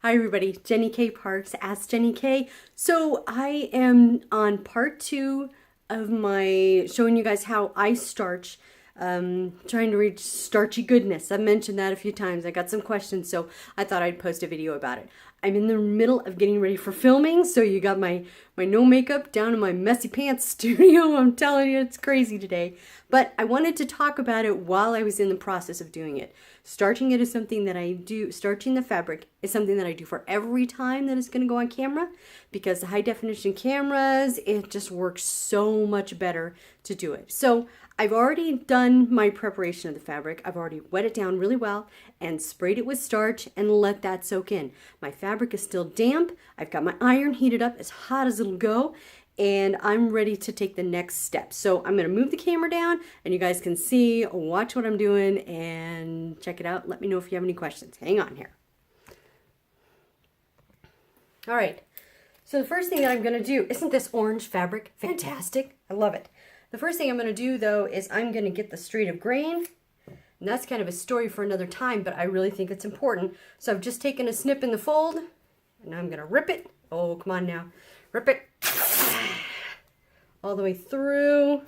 Hi everybody, Jenny Kae Parks, Ask Jenny Kae. So I am on part 2 of my showing you guys how I starch, trying to reach starchy goodness. I've mentioned that a few times. I got some questions, so I thought I'd post a video about it. I'm in the middle of getting ready for filming, so you got my no makeup down in my messy pants studio. I'm telling you, it's crazy today. But I wanted to talk about it while I was in the process of doing it. Starching it is something that I do, starching the fabric is something that I do for every time that it's going to go on camera, because the high definition cameras, it just works so much better to do it. So I've already done my preparation of the fabric. I've already wet it down really well and sprayed it with starch and let that soak in. My fabric is still damp. I've got my iron heated up as hot as it'll go, and I'm ready to take the next step. So I'm going to move the camera down and you guys can see, watch what I'm doing and check it out. Let me know if you have any questions. Hang on here. All right. So the first thing that I'm going to do, isn't this orange fabric fantastic? I love it. The first thing I'm going to do though is I'm going to get the straight of grain. And that's kind of a story for another time, but I really think it's important. So I've just taken a snip in the fold and I'm going to rip it. Oh, come on now. Rip it all the way through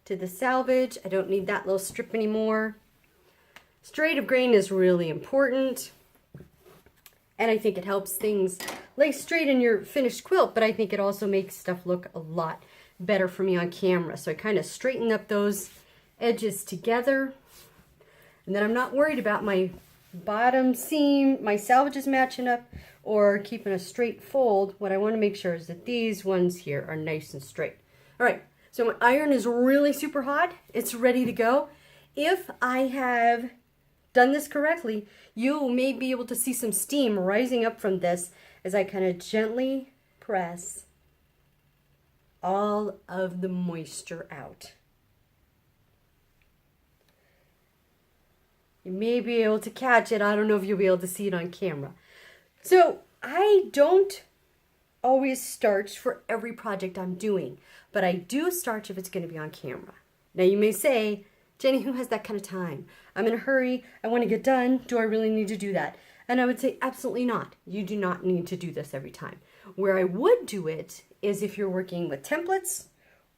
to the selvage. I don't need that little strip anymore. Straight of grain is really important, and I think it helps things lay straight in your finished quilt, but I think it also makes stuff look a lot better for me on camera. So I kind of straighten up those edges together, and then I'm not worried about my bottom seam, my selvages matching up, or keeping a straight fold. What I want to make sure is that these ones here are nice and straight. All right, so my iron is really super hot. It's ready to go. If I have done this correctly, you may be able to see some steam rising up from this as I kind of gently press all of the moisture out. You may be able to catch it. I don't know if you'll be able to see it on camera. So I don't always starch for every project I'm doing, but I do starch if it's going to be on camera. Now you may say, Jenny, who has that kind of time? I'm in a hurry. I want to get done. Do I really need to do that? And I would say absolutely not. You do not need to do this every time. Where I would do it is if you're working with templates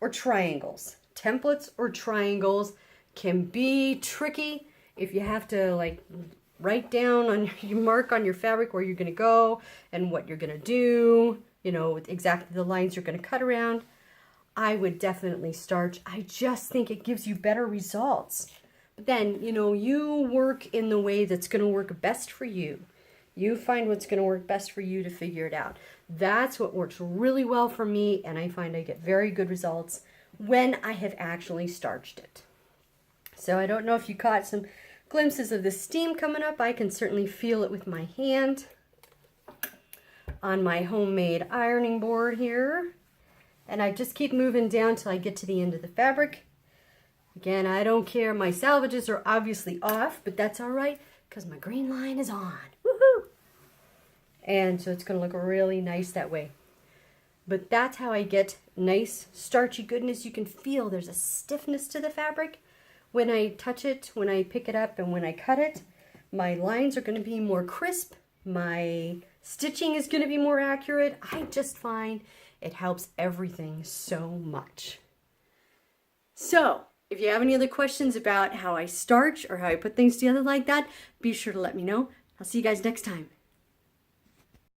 or triangles. Templates or triangles can be tricky if you have to like write down on your mark on your fabric where you're going to go and what you're going to do, you know, exactly the lines you're going to cut around. I would definitely starch. I just think it gives you better results. But then, you know, you work in the way that's going to work best for you. You find what's going to work best for you to figure it out. That's what works really well for me, and I find I get very good results when I have actually starched it. So I don't know if you caught some glimpses of the steam coming up. I can certainly feel it with my hand on my homemade ironing board here. And I just keep moving down till I get to the end of the fabric. Again, I don't care. My salvages are obviously off, but that's all right because my green line is on. Woohoo! And so it's going to look really nice that way. But that's how I get nice starchy goodness. You can feel there's a stiffness to the fabric. When I touch it, when I pick it up, and when I cut it, my lines are going to be more crisp. My stitching is going to be more accurate. I just find it helps everything so much. So, if you have any other questions about how I starch or how I put things together like that, be sure to let me know. I'll see you guys next time.